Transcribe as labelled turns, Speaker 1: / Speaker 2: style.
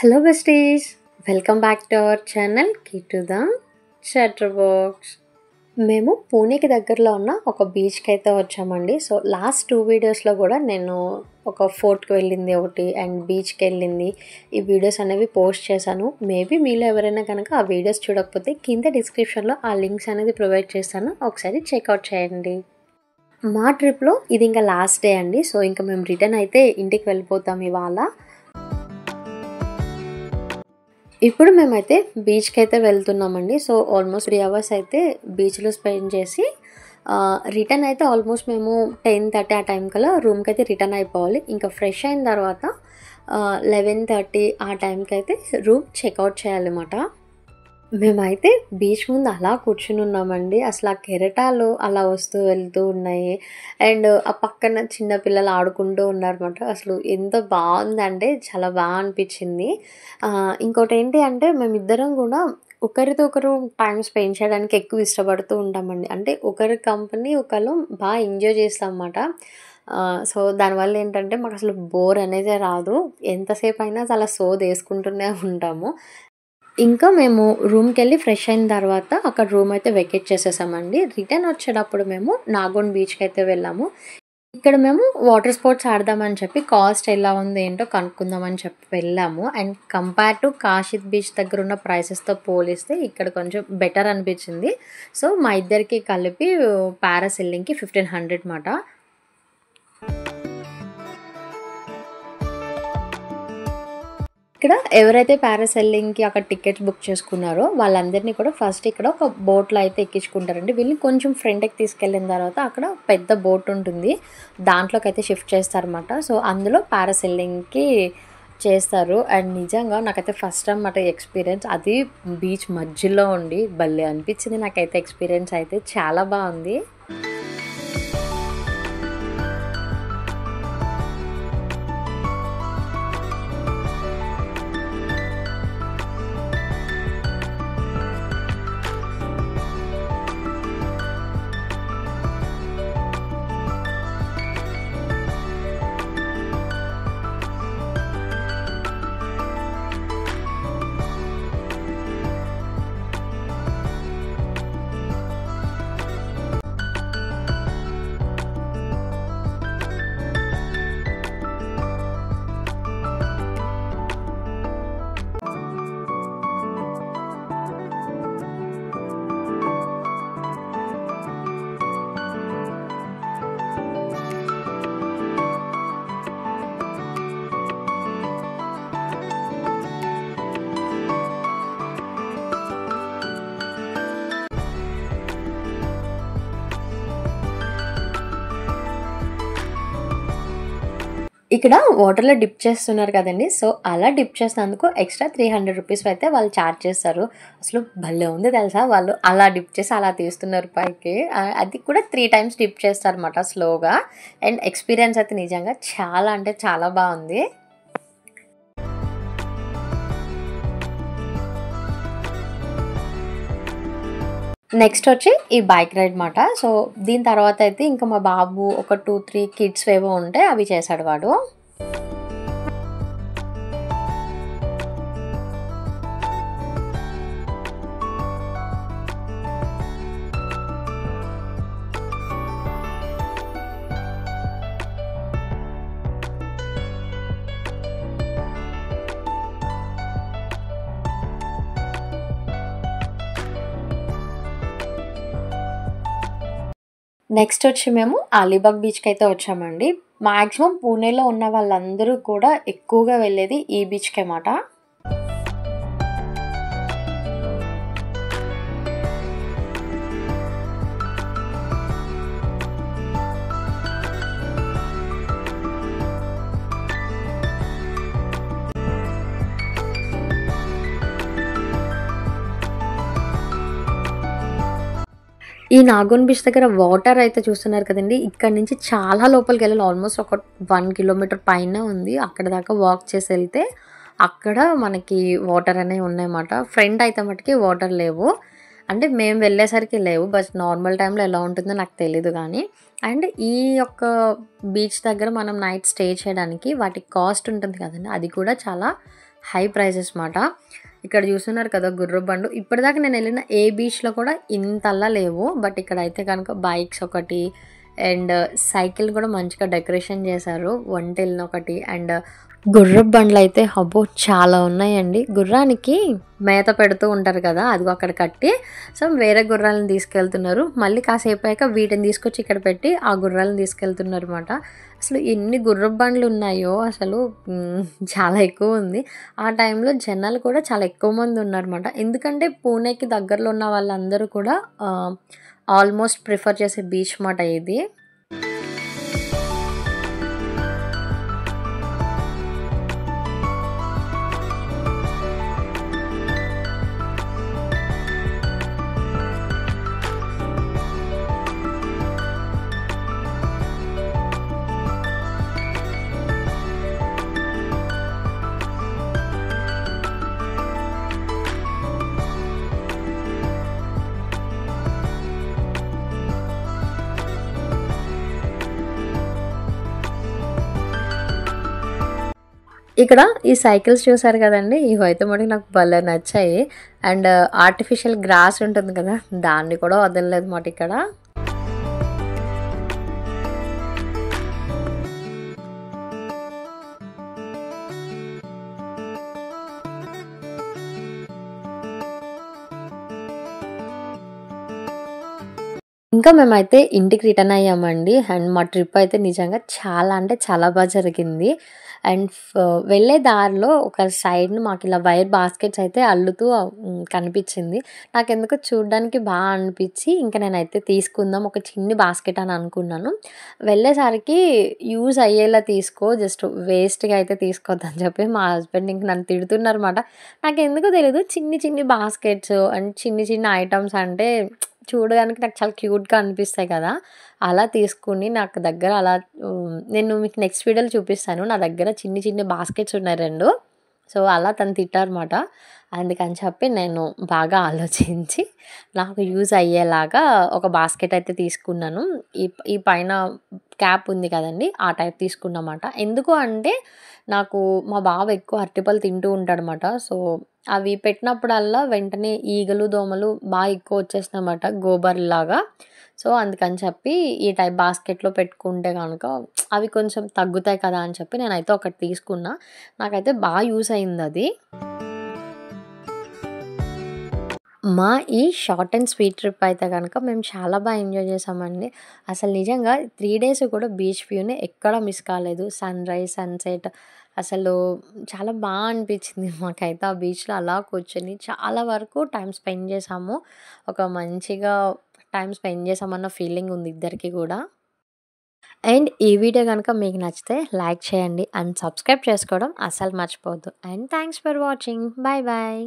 Speaker 1: Hello besties, welcome back to our channel key to the chatter box. మేము పూణేకి దగ్గరలో ఉన్న ఒక బీచ్కి అయితే వచ్చామండి. సో లాస్ట్ 2 వీడియోస్లో కూడా నేను ఒక ఫోర్ట్కి వెళ్ళింది ఒకటి అండ్ బీచ్కి వెళ్ళింది ఈ వీడియోస్ అనేవి పోస్ట్ చేశాను. మేబీ మీలో ఎవరైనా కనుక ఆ వీడియోస్ చూడకపోతే కింద డిస్క్రిప్షన్లో ఆ లింక్స్ అనేది ప్రొవైడ్ చేస్తాను, ఒకసారి చెక్అవుట్ చేయండి. మా ట్రిప్లో ఇది ఇంకా లాస్ట్ డే అండి. సో ఇంకా మేము రిటర్న్ అయితే ఇంటికి వెళ్ళిపోతాం ఇవాళ. ఇప్పుడు మేమైతే బీచ్కి అయితే వెళ్తున్నామండి. సో ఆల్మోస్ట్ 3 అవర్స్ అయితే బీచ్లో స్పెండ్ చేసి రిటర్న్ అయితే ఆల్మోస్ట్ మేము 10:30 ఆ టైం కల్లా రూమ్కి అయితే రిటర్న్ అయిపోవాలి. ఇంకా ఫ్రెష్ అయిన తర్వాత 11:30 ఆ టైంకి అయితే రూమ్ చెక్అవుట్ చేయాలన్నమాట. మేమైతే బీచ్ ముందు అలా కూర్చుని ఉన్నామండి. అసలు ఆ కెరటాలు అలా వస్తూ వెళ్తూ ఉన్నాయి అండ్ ఆ పక్కన చిన్నపిల్లలు ఆడుకుంటూ ఉన్నారన్నమాట. అసలు ఎంత బాగుందంటే చాలా బాగా అనిపించింది. ఇంకోటి ఏంటి అంటే మేమిద్దరం కూడా ఒకరితో ఒకరు టైం స్పెండ్ చేయడానికి ఎక్కువ ఇష్టపడుతూ ఉంటామండి. అంటే ఒకరి కంపెనీ ఒకరు బాగా ఎంజాయ్ చేస్తాం అన్నమాట. సో దానివల్ల ఏంటంటే మాకు అసలు బోర్ అనేది రాదు. ఎంతసేపు అయినా చాలా సోది వేసుకుంటూనే ఉంటాము. ఇంకా మేము రూమ్‌కెళ్ళి ఫ్రెష్ అయిన తర్వాత అక్కడ రూమ్ అయితే వెకేట్ చేసేసామండి. రిటర్న్ వచ్చేటప్పుడు మేము నాగోన్ బీచ్‌కి అయితే వెళ్ళాము. ఇక్కడ మేము వాటర్ స్పోర్ట్స్ ఆడదామని చెప్పి కాస్ట్ ఎలా ఉంది ఏంటో కనుక్కుందామని చెప్పి వెళ్ళాము. అండ్ కంపేర్ టు కాశిత్ బీచ్ దగ్గర ఉన్న ప్రైసెస్‌తో పోలిస్తే ఇక్కడ కొంచెం బెటర్ అనిపించింది. సో మా ఇద్దరికి కలిపి పారాసైలింగ్‌కి 1500 మాట. ఇక్కడ ఎవరైతే పారాసైలింగ్‌కి అక్కడ టికెట్స్ బుక్ చేసుకున్నారో వాళ్ళందరినీ కూడా ఫస్ట్ ఇక్కడ ఒక బోట్‌లో అయితే ఎక్కించుకుంటారండి. వీళ్ళని కొంచెం ఫ్రంట్‌కి తీసుకెళ్ళిన తర్వాత అక్కడ పెద్ద బోట్ ఉంటుంది. దాంట్లోకి అయితే షిఫ్ట్ చేస్తారన్నమాట. సో అందులో పారాసైలింగ్‌కి చేస్తారు. అండ్ నిజంగా నాకైతే ఫస్ట్ టైం మాట ఎక్స్పీరియన్స్. అది బీచ్ మధ్యలో ఉండి భలే అనిపించింది నాకైతే. ఎక్స్పీరియన్స్ అయితే చాలా బాగుంది. ఇక్కడ వాటర్‌లో డిప్ చేస్తున్నారు కదండీ. సో అలా డిప్ చేసినందుకు ఎక్స్‌ట్రా 300 రూపీస్ అయితే వాళ్ళు చార్జ్ చేస్తారు. అసలు భలే ఉంది తెలుసా! వాళ్ళు అలా డిప్ చేసి అలా తీస్తున్నారు పైకి. అది కూడా 3 టైమ్స్ డిప్ చేస్తారన్నమాట స్లోగా. అండ్ ఎక్స్పీరియన్స్ అయితే నిజంగా చాలా అంటే చాలా బాగుంది. నెక్స్ట్ వచ్చి ఈ బైక్ రైడ్ మాట. సో దీని తర్వాత అయితే ఇంకా మా బాబు ఒక 2, 3 కిడ్స్ ఏవో ఉంటే అవి చేశాడు వాడు. నెక్స్ట్ వచ్చి మేము అలీబాగ్ బీచ్‌కి అయితే వచ్చామండి. మాక్సిమం పూణేలో ఉన్న వాళ్ళందరూ కూడా ఎక్కువగా వెళ్ళేది ఈ బీచ్‌కే మాట. ఈ నాగోన్ బీచ్ దగ్గర వాటర్ అయితే చూస్తున్నారు కదండీ. ఇక్కడ నుంచి చాలా లోపలికెళ్ళాలి. ఆల్మోస్ట్ ఒక 1 కిలోమీటర్ పైనే ఉంది. అక్కడ దాకా వాక్ చేసి వెళ్తే అక్కడ మనకి వాటర్ అనేవి ఉన్నాయన్నమాట. ఫ్రంట్ అయితే మటుకి వాటర్ లేవు. అంటే మేము వెళ్ళేసరికి లేవు. బట్ నార్మల్ టైంలో ఎలా ఉంటుందో నాకు తెలీదు గానీ. అండ్ ఈ యొక్క బీచ్ దగ్గర మనం నైట్ స్టే చేయడానికి వాటి కాస్ట్ ఉంటుంది కదండీ. అది కూడా చాలా హై ప్రైజెస్ మాట. ఇక్కడ చూస్తున్నారు కదా గుర్రపు బండ్లు. ఇప్పటిదాకా నేను వెళ్ళిన ఏ బీచ్‌లో కూడా ఇంతలా లేవు. బట్ ఇక్కడైతే కనుక బైక్స్ ఒకటి అండ్ సైకిల్ కూడా మంచిగా డెకరేషన్ చేశారు. ఒంటెలనొకటి అండ్ గుర్రపు బండ్లయితే అబ్బో! చాలా ఉన్నాయండి. గుర్రానికి మేత పెడుతూ ఉంటారు కదా! అదిగో అక్కడ కట్టి సో, వేరే గుర్రాలను తీసుకెళ్తున్నారు. మళ్ళీ కాసేపయ్యాక వీటిని తీసుకొచ్చి ఇక్కడ పెట్టి ఆ గుర్రాలను తీసుకెళ్తున్నారన్నమాట. అసలు ఎన్ని గుర్రపు బండ్లున్నాయో అసలు చాలా ఎక్కువుంది. ఆ టైంలో జనాలు కూడా చాలా ఎక్కువ మంది ఉన్నారన్నమాట. ఎందుకంటే పూణేకి దగ్గరలో ఉన్న వాళ్ళందరూ కూడా ఆల్మోస్ట్ ప్రిఫర్ చేసే బీచ్ మాట ఇది. ఇక్కడ ఈ సైకిల్స్ చూసారు కదండీ! ఇవైతే మటుకు నాకు భలే నచ్చాయి. అండ్ ఆర్టిఫిషియల్ గ్రాస్ ఉంటుంది కదా! దాన్ని కూడా వదలలేదు మాట ఇక్కడ. ఇంకా మేమైతే ఇంటికి రిటర్న్ అయ్యామండి. అండ్ మా ట్రిప్ అయితే నిజంగా చాలా అంటే చాలా జరిగింది. అండ్ వెళ్ళే దారిలో ఒక సైడ్‌న మాకిలా వైర్ బాస్కెట్స్ అయితే అల్లుతూ కనిపించింది. నాకెందుకో చూడ్డానికి అనిపిచ్చి ఇంక నేనైతే తీసుకుందాం ఒక చిన్ని బాస్కెట్ అని అనుకున్నాను. వెళ్ళేసరికి యూజ్ అయ్యేలా తీసుకో జస్ట్ వేస్ట్‌గా అయితే తీసుకోవద్దని చెప్పి మా హస్బెండ్ ఇంక నన్ను తిడుతున్నారన్నమాట. నాకెందుకో తెలీదు చిన్ని చిన్ని బాస్కెట్స్ అండ్ చిన్ని చిన్న ఐటెమ్స్ అంటే చూడడానికి నాకు చాలా క్యూట్‌గా అనిపిస్తాయి కదా! అలా తీసుకొని నాకు దగ్గర అలా నేను మీకు నెక్స్ట్ వీడియోలో చూపిస్తాను. నా దగ్గర చిన్ని చిన్ని బాస్కెట్స్ ఉన్నాయి 2. సో, అలా తను తిట్టారన్నమాట. అందుకని చెప్పి నేను బాగా ఆలోచించి నాకు యూజ్ అయ్యేలాగా ఒక బాస్కెట్ అయితే తీసుకున్నాను. ఈ ఈ పైన క్యాప్ ఉంది కదండీ! ఆ టైప్ తీసుకున్నామాట. ఎందుకు అంటే నాకు మా బావ ఎక్కువ అరటిపళ్ళు తింటూ ఉంటాడనమాట. సో, అవి పెట్టినప్పుడల్లా వెంటనే ఈగలు, దోమలు ఎక్కువ వచ్చేసినాయన్నమాట గోబర్‌లాగా. సో, అందుకని చెప్పి ఈ టైప్ బాస్కెట్‌లో పెట్టుకుంటే గనక అవి కొంచెం తగ్గుతాయి కదా! అని చెప్పి నేనైతే ఒకటి తీసుకున్నా. నాకైతే యూజ్ అయిందది. మా ఈ షార్ట్ అండ్ స్వీట్ ట్రిప్ అయితే గనక మేము చాలా ఎంజాయ్ చేసామండి. అసలు నిజంగా 3 డేస్ కూడా బీచ్ వ్యూని ఎక్కడ మిస్ కాలేదు. సన్‌రైజ్, సన్‌సెట్ అసలు చాలా అనిపించింది మాకైతే ఆ బీచ్‌లో అలా కూర్చొని చాలా వరకు టైమ్ స్పెండ్ చేసాము. ఒక మంచిగా టైమ్ స్పెండ్ చేసామన్న ఫీలింగ్ ఉంది ఇద్దరికీ కూడా. అండ్ ఈ వీడియో గనక మీకు నచ్చితే లైక్ చేయండి అండ్ సబ్స్క్రైబ్ చేసుకోవడం అస్సలు మర్చిపోవద్దు. And thanks for watching. Bye bye.